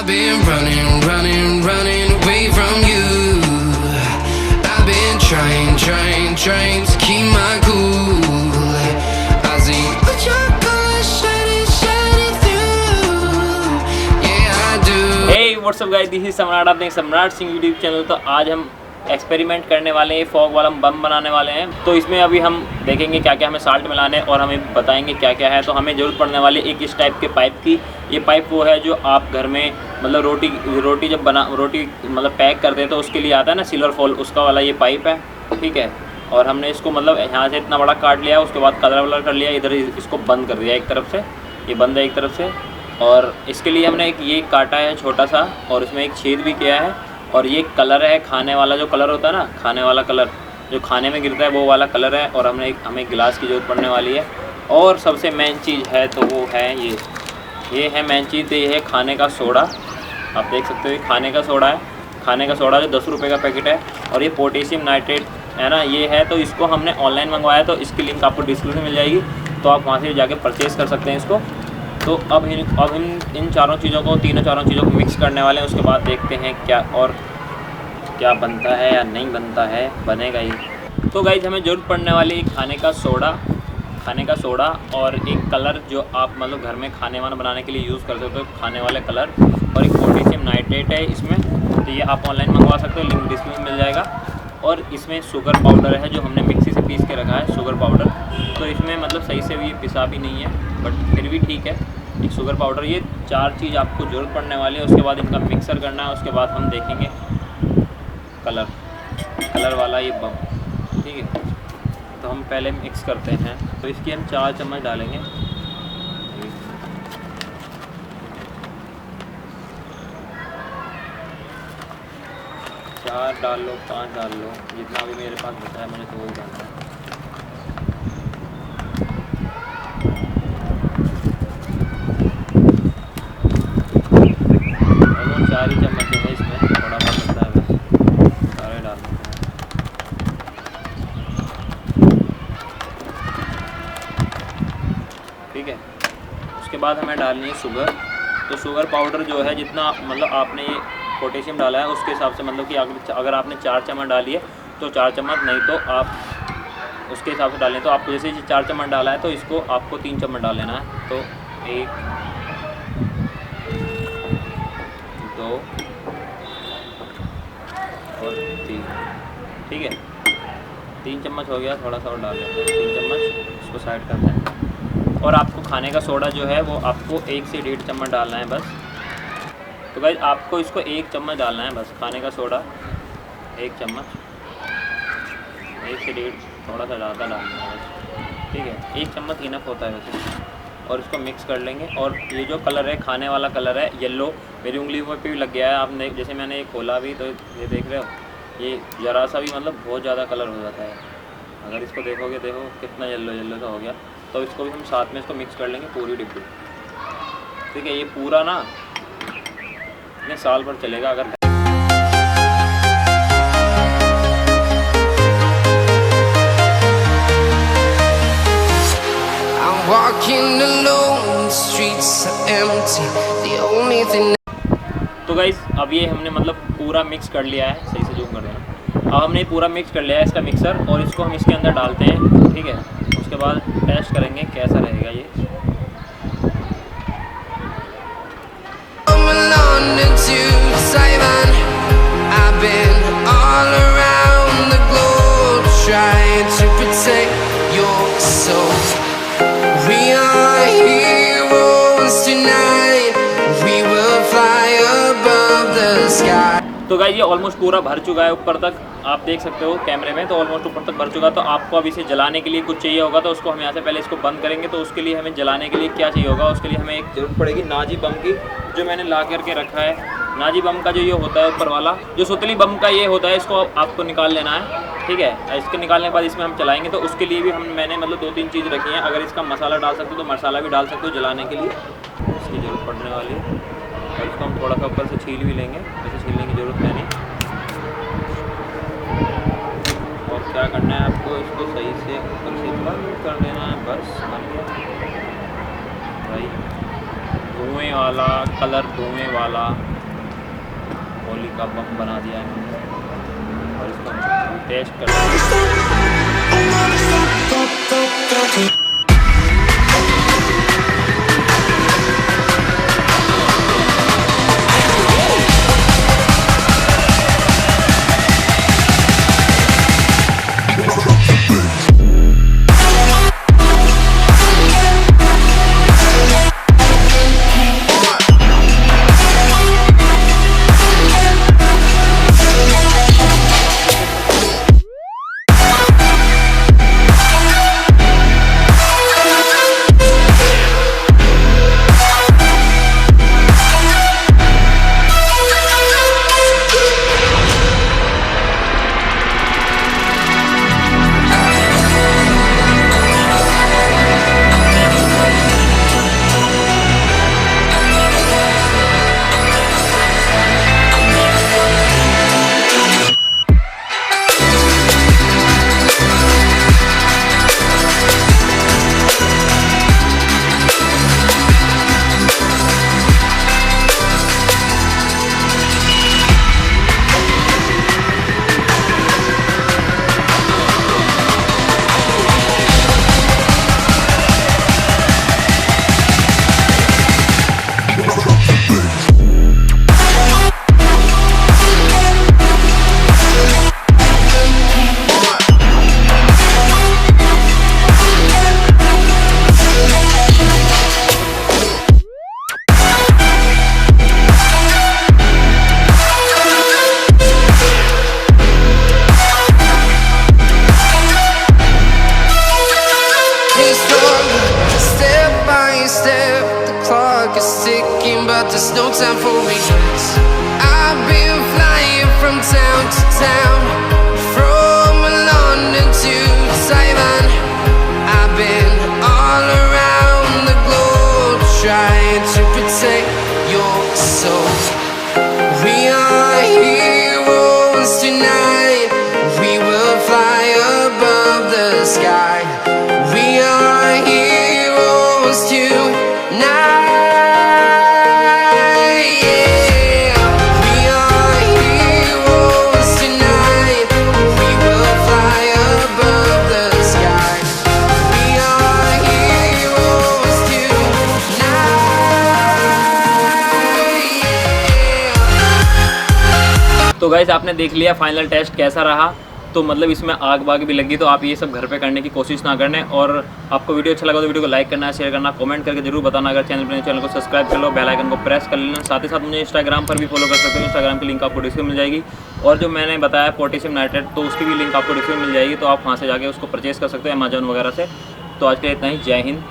Hey, what's up guys, this is सम्राट, आप देख सम्राट सिंह यूट्यूब चैनल। तो आज हम एक्सपेरिमेंट करने वाले हैं, फॉग वाला बम बनाने वाले हैं। तो इसमें अभी हम देखेंगे क्या क्या हमें साल्ट मिलाने हैं और हमें बताएंगे क्या क्या है। तो हमें ज़रूरत पड़ने वाली एक इस टाइप के पाइप की। ये पाइप वो है जो आप घर में मतलब रोटी जब रोटी मतलब पैक करते हैं तो उसके लिए आता है ना सिल्वर फॉल, उसका वाला ये पाइप है, ठीक है। और हमने इसको मतलब यहाँ से इतना बड़ा काट लिया, उसके बाद कलर वलर कर लिया, इधर इसको बंद कर दिया एक तरफ से, ये बंद है एक तरफ से। और इसके लिए हमने एक ये काटा है छोटा सा और इसमें एक छेद भी किया है। और ये कलर है खाने वाला, जो कलर होता है ना, खाने वाला कलर जो खाने में गिरता है वो वाला कलर है। और हमें गिलास की ज़रूरत पड़ने वाली है। और सबसे मेन चीज़ है तो वो है ये है मेन चीज़। तो ये है खाने का सोडा, आप देख सकते हो ये खाने का सोडा है। खाने का सोडा जो 10 रुपये का पैकेट है। और ये पोटेशियम नाइट्रेट है ना, ये है। तो इसको हमने ऑनलाइन मंगवाया, तो इसकी लिंक आपको डिस्क्रिप्शन में मिल जाएगी, तो आप वहाँ से जाके परचेज़ कर सकते हैं इसको। तो अब इन चारों चीज़ों को, तीनों चारों चीज़ों को मिक्स करने वाले हैं। उसके बाद देखते हैं क्या बनता है या नहीं बनता है, बनेगा ही। तो गाइज हमें ज़रूरत पड़ने वाली है खाने का सोडा और एक कलर जो आप मतलब घर में खाने वाना बनाने के लिए यूज़ कर सकते हो, खाने वाले कलर। और एक पोटेशियम नाइट्रेट है इसमें, तो ये आप ऑनलाइन मंगवा सकते हो, लिंक डिस्क्रिप्शन में मिल जाएगा। और इसमें शुगर पाउडर है जो हमने मिक्सी से पीस के रखा है, शुगर पाउडर। तो इसमें मतलब सही से भी पिसा भी नहीं है, बट फिर भी ठीक है, एक शुगर पाउडर। ये 4 चीज़ आपको ज़रूरत पड़ने वाली है। उसके बाद इनका मिक्सर करना है। उसके बाद हम देखेंगे कलर वाला ये बम, ठीक है। तो हम पहले मिक्स करते हैं। तो इसकी हम 4 चम्मच डालेंगे। 4 डाल लो, 5 डाल लो, जितना भी मेरे पास बचा है मुझे तो वही डालना है। और 4 ही चम्मच है इसमें, थोड़ा बहुत बचा है बस, सारे डालना है। ठीक है। उसके बाद हमें डालनी है शुगर। तो शुगर पाउडर जो है जितना मतलब आपने ये पोटेशियम डाला है उसके हिसाब से, मतलब कि अगर आपने 4 चम्मच डाली है तो 4 चम्मच, नहीं तो आप उसके हिसाब से डालें। तो आपको जैसे 4 चम्मच डाला है तो इसको आपको 3 चम्मच डाल लेना है। तो 1 2 और 3, ठीक है। 3 चम्मच हो गया, थोड़ा सा और डाल लेते हैं, 3 चम्मच। इसको साइड करते हैं। और आपको खाने का सोडा जो है वो आपको 1 से 1.5 चम्मच डालना है बस। तो भाई आपको इसको 1 चम्मच डालना है बस, खाने का सोडा 1 चम्मच, 1 से 1.5, थोड़ा सा ज़्यादा डालना है बस, ठीक है। 1 चम्मच इनफ होता है वैसे। और इसको मिक्स कर लेंगे। और ये जो कलर है, खाने वाला कलर है येलो, मेरी उंगली पे भी लग गया है। आपने जैसे मैंने ये खोला भी तो ये देख रहे हो, ये ज़रा सा भी मतलब बहुत ज़्यादा कलर हो जाता है। अगर इसको देखोगे, देखो कितना येलो सा हो गया। तो इसको भी हम साथ में इसको मिक्स कर लेंगे पूरी डिब्बी, ठीक है। ये पूरा ना इतने साल भर चलेगा अगर। I'm walking alone, the streets are empty. The only thing. तो गाइस अब ये हमने मतलब पूरा मिक्स कर लिया है, सही से जूम कर देना। अब हमने पूरा मिक्स कर लिया है इसका मिक्सर, और इसको हम इसके अंदर डालते हैं, ठीक है। उसके बाद टेस्ट करेंगे कैसा रहेगा ये। London to Taiwan, I've been all around the globe trying to protect your soul. We are heroes tonight, we will fly above the sky. तो गाइस ये ऑलमोस्ट पूरा भर चुका है ऊपर तक, आप देख सकते हो कैमरे में। तो ऑलमोस्ट ऊपर तक भर चुका। तो आपको अब इसे जलाने के लिए कुछ चाहिए होगा, तो उसको हम यहाँ से पहले इसको बंद करेंगे। तो उसके लिए हमें जलाने के लिए क्या चाहिए होगा, उसके लिए हमें एक ज़रूरत पड़ेगी नाजी बम की, जो मैंने ला करके रखा है। नाजी बम का जो ये होता है ऊपर वाला, जो सुतली बम का ये होता है, इसको आपको निकाल लेना है, ठीक है। इसके निकालने के बाद इसमें हम चलाएँगे। तो उसके लिए भी मैंने मतलब 2-3 चीज़ रखी हैं। अगर इसका मसाला डाल सकते हो तो मसाला भी डाल सकते हो जलाने के लिए, इसकी ज़रूरत पड़ने वाली है। और इसको हम थोड़ा सा ऊपर से छील भी लेंगे, वैसे छीलने की ज़रूरत है नहीं। और क्या करना है आपको, इसको सही से ऊपर से बंद कर देना है, बस बन गया भाई। धुएं वाला कलर, धुएं वाला होली का बम बना दिया है हमने और इसको टेस्ट कर but there's no time for regrets. I've been flying from town to town, from London to Taiwan. I've been all around the globe trying to protect your soul. We are heroes tonight. We will fly above the sky. We are heroes tonight. तो guys आपने देख लिया final test कैसा रहा। तो मतलब इसमें आग बाग भी लगी, तो आप ये सब घर पे करने की कोशिश ना करने। और आपको वीडियो अच्छा लगा तो वीडियो को लाइक करना, शेयर करना, कमेंट करके जरूर बताना। अगर चैनल को सब्सक्राइब कर लो, बेल आइकन को प्रेस कर लेना। साथ ही साथ मुझे इंस्टाग्राम पर भी फॉलो कर सकते हो। इंस्टाग्राम की लिंक आपको डिस्क्रिप्शन में मिल जाएगी। और जो मैंने बताया पोटेशियम नाइट्रेट, तो उसकी भी लिंक आपको डिस्क्रिप्शन में मिल जाएगी। तो आप वहाँ से जाके उसको परचेस कर सकते हो अमेजोन वगैरह से। तो आज के लिए इतना ही। जय हिंद।